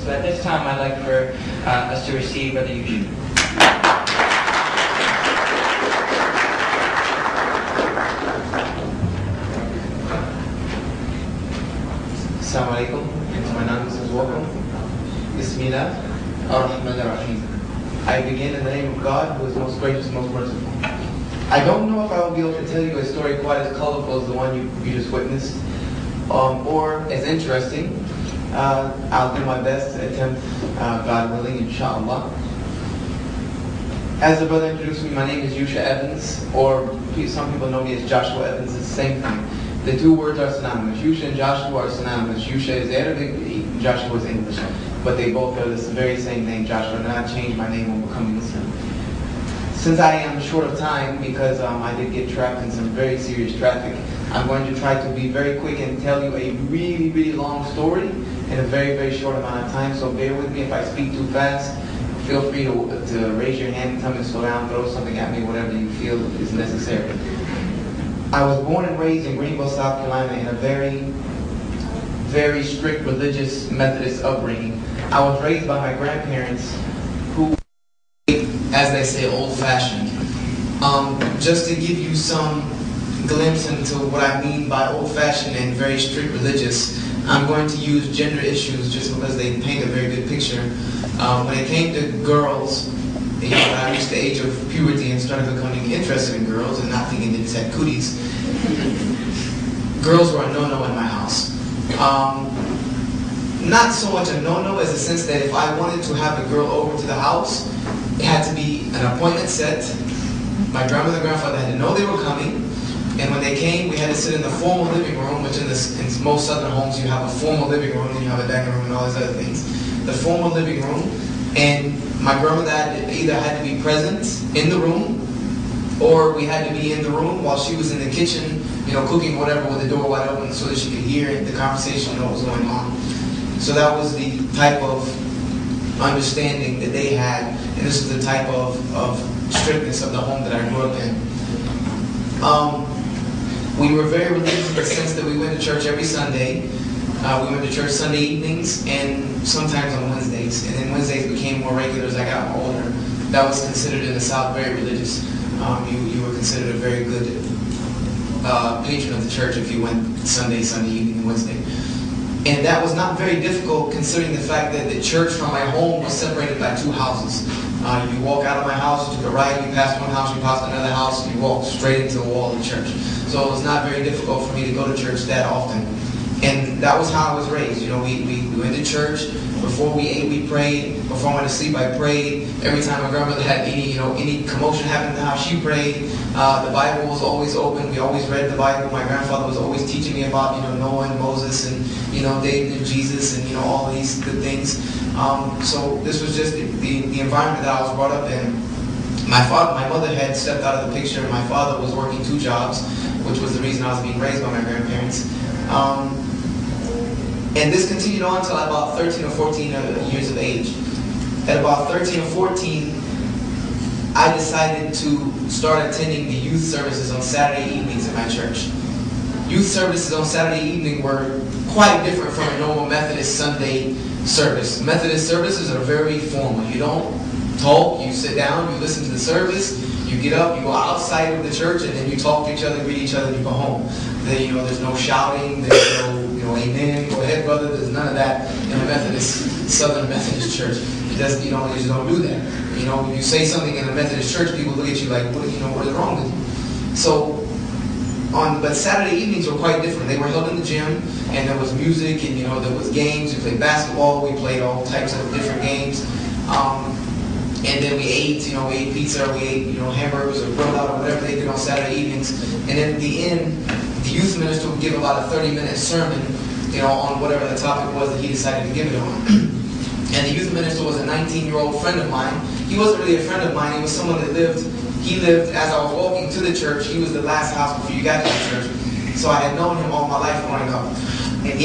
So at this time, I'd like for us to receive Brother Eugene. Assalamu alaikum. My name is welcome. Bismillah ar-Rahman ar-Rahim. I begin in the name of God, who is most gracious, most merciful. I don't know if I will be able to tell you a story quite as colorful as the one you just witnessed, or as interesting. I'll do my best to attempt, God willing, inshallah. As the brother introduced me, my name is Yusha Evans, or some people know me as Joshua Evans. It's the same thing. The two words are synonymous. Yusha and Joshua are synonymous. Yusha is Arabic, Joshua is English. But they both are the very same name, Joshua. And I changed my name when becoming Muslim. Since I am short of time, because I did get trapped in some very serious traffic, I'm going to try to be very quick and tell you a really, really long story in a very, very short amount of time. So bear with me if I speak too fast. Feel free to raise your hand, tell me to slow down, throw something at me, whatever you feel is necessary. I was born and raised in Greenville, South Carolina in a very, very strict religious Methodist upbringing. I was raised by my grandparents who, as they say, old-fashioned. Just to give you some glimpse into what I mean by old-fashioned and very strict religious, I'm going to use gender issues just because they paint a very good picture. When it came to girls, when I reached the age of puberty and started becoming interested in girls and not thinking they just had cooties, girls were a no-no in my house. Not so much a no-no as a sense that if I wanted to have a girl over to the house, it had to be an appointment set. My grandmother and grandfather had to know they were coming. And when they came, we had to sit in the formal living room, which in most southern homes you have a formal living room and you have a dining room and all these other things. The formal living room, and my grandmother either had to be present in the room, or we had to be in the room while she was in the kitchen, cooking whatever with the door wide open so that she could hear the conversation and what was going on. So that was the type of understanding that they had, and this was the type of strictness of the home that I grew up in. We were very religious in the sense that we went to church every Sunday. We went to church Sunday evenings and sometimes on Wednesdays. And then Wednesdays became more regular as I got older. That was considered in the South very religious. You were considered a very good patron of the church if you went Sunday evening, and Wednesday. And that was not very difficult considering the fact that the church from my home was separated by two houses. You walk out of my house, to the right, you pass one house, you pass another house, and you walk straight into the wall of the church. So it was not very difficult for me to go to church that often. And that was how I was raised. We went to church. Before we ate, we prayed. Before I went to sleep, I prayed. Every time my grandmother had any commotion happen in the house, she prayed. The Bible was always open. We always read the Bible. My grandfather was always teaching me about, Noah and Moses and, David and Jesus and, all these good things. So this was just the environment that I was brought up in. My mother had stepped out of the picture. My father was working two jobs, which was the reason I was being raised by my grandparents. And this continued on until about 13 or 14 years of age. At about 13 or 14, I decided to start attending the youth services on Saturday evenings at my church. Youth services on Saturday evening were quite different from a normal Methodist Sunday service. Methodist services are very formal. You don't talk, you sit down, you listen to the service, you get up, you go outside of the church, and then you talk to each other, greet each other, and you go home. There's no shouting, there's no amen, go ahead, brother. There's none of that in a Southern Methodist church. You just don't do that. If you say something in a Methodist church, people look at you like, what is wrong with you? So, but Saturday evenings were quite different. They were held in the gym, and there was music, and there was games. We played basketball, we played all types of different games. And then we ate, we ate pizza, we ate, hamburgers or grilled out or whatever they did on Saturday evenings. And then at the end, the youth minister would give about a 30-minute sermon, on whatever the topic was that he decided to give it on. And the youth minister was a 19-year-old friend of mine. He wasn't really a friend of mine. He was someone that lived as I was walking to the church. He was the last house before you got to the church. So I had known him all my life growing up. And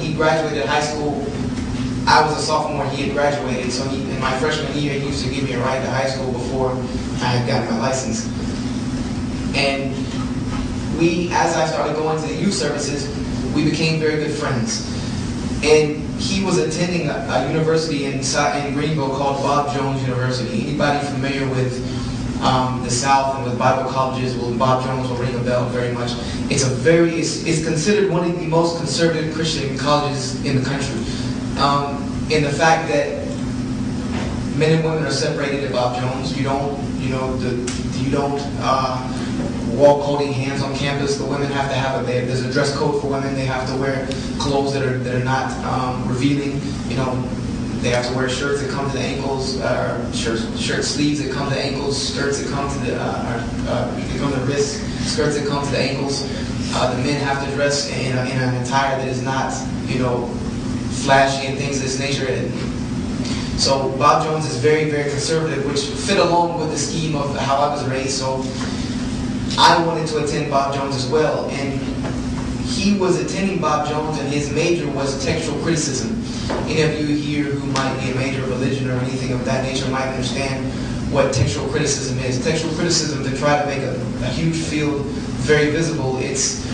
he graduated high school. I was a sophomore, he had graduated. So in my freshman year, he used to give me a ride to high school before I had gotten my license. And as I started going to the youth services, we became very good friends. And he was attending a university in Greenville called Bob Jones University. Anybody familiar with the South and with Bible colleges, well, Bob Jones will ring a bell very much. It's considered one of the most conservative Christian colleges in the country. In the fact that men and women are separated at Bob Jones. You don't walk holding hands on campus. The women have to have there's a dress code for women. They have to wear clothes that are not revealing. They have to wear shirts that come to the ankles, shirt sleeves that come to the ankles, skirts that come to the wrists, skirts that come to the ankles. The men have to dress in an attire that is not, flashy and things of this nature. So Bob Jones is very, very conservative, which fit along with the scheme of how I was raised. So I wanted to attend Bob Jones as well. And he was attending Bob Jones, and his major was textual criticism. Any of you here who might be a major of religion or anything of that nature might understand what textual criticism is. Textual criticism, to try to make a huge field very visible, it's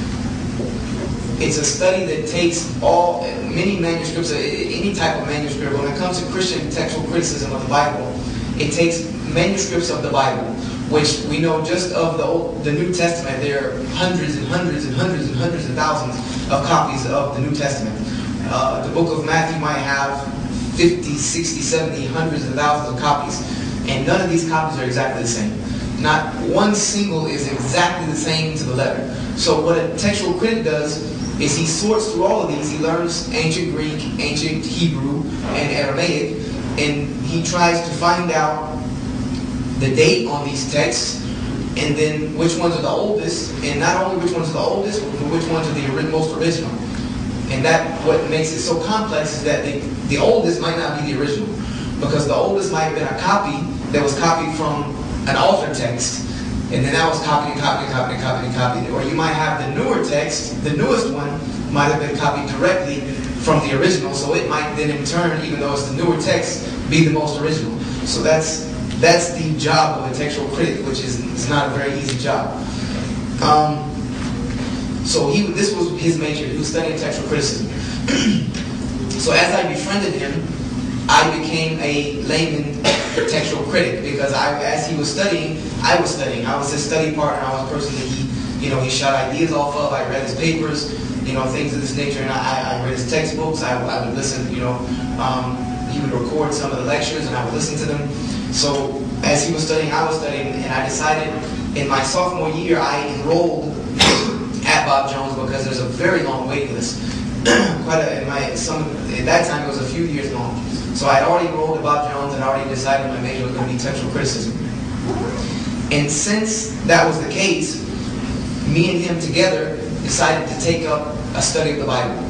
a study that takes many manuscripts, any type of manuscript. When it comes to Christian textual criticism of the Bible, it takes manuscripts of the Bible, which we know just of the New Testament, there are hundreds and hundreds and hundreds and hundreds of thousands of copies of the New Testament. The book of Matthew might have 50, 60, 70, hundreds of thousands of copies, and none of these copies are exactly the same. Not one single is exactly the same to the letter. So what a textual critic does is he sorts through all of these. He learns ancient Greek, ancient Hebrew, and Aramaic, and he tries to find out the date on these texts, and then which ones are the oldest, and not only which ones are the oldest, but which ones are the most original. And what makes it so complex is that the oldest might not be the original, because the oldest might have been a copy that was copied from an altered text, and then that was copied and copied and copied and copied and copied. Or you might have the newer text, the newest one might have been copied directly from the original, so it might then in turn, even though it's the newer text, be the most original. So that's the job of a textual critic, which is not a very easy job. So this was his major. He was studying textual criticism. So as I befriended him, I became a layman textual critic, because as he was studying, I was studying. I was his study partner. I was a person that he shot ideas off of. I read his papers, things of this nature, and I read his textbooks. I would listen. He would record some of the lectures, and I would listen to them. So as he was studying, I was studying, and I decided in my sophomore year I enrolled at Bob Jones, because there's a very long waiting list. At that time it was a few years long. So I had already enrolled at Bob Jones and already decided my major was going to be textual criticism. And since that was the case, me and him together decided to take up a study of the Bible.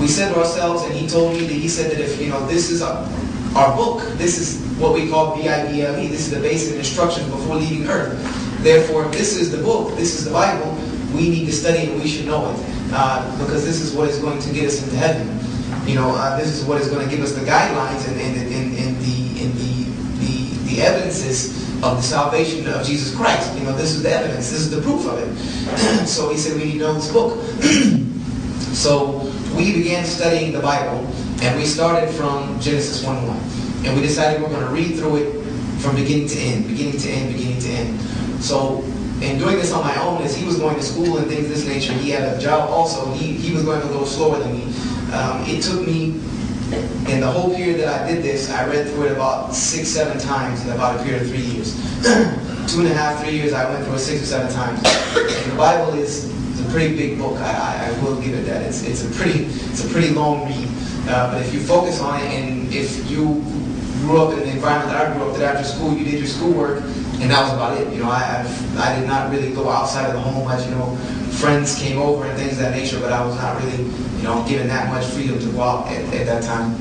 We said to ourselves, and he told me that he said that if this is our book, this is what we call BIBLE, this is the basic instructions before leaving earth. Therefore, if this is the book, this is the Bible, we need to study it and we should know it, because this is what is going to get us into heaven. This is what is going to give us the guidelines and the evidences of the salvation of Jesus Christ. This is the evidence. This is the proof of it. So he said we need to know this book. So we began studying the Bible, and we started from Genesis 1:1, and we decided we're going to read through it from beginning to end, beginning to end, beginning to end. So in doing this on my own, as he was going to school and things of this nature, he had a job also. He was going a little slower than me. It took me, in the whole period that I did this, I read through it about 6-7 times in about a period of 3 years. 2.5, 3 years, I went through it 6 or 7 times. And the Bible is a pretty big book. I will give it that. It's a pretty long read. But if you focus on it, and if you grew up in the environment that I grew up, that after school you did your schoolwork, and that was about it. I did not really go outside of the home much. Friends came over and things of that nature, but I was not really, given that much freedom to go out at that time.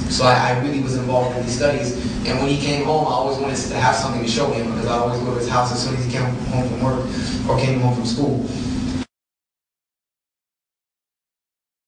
So I really was involved in these studies. And when he came home, I always wanted to have something to show him, because I always go to his house as soon as he came home from work or came home from school.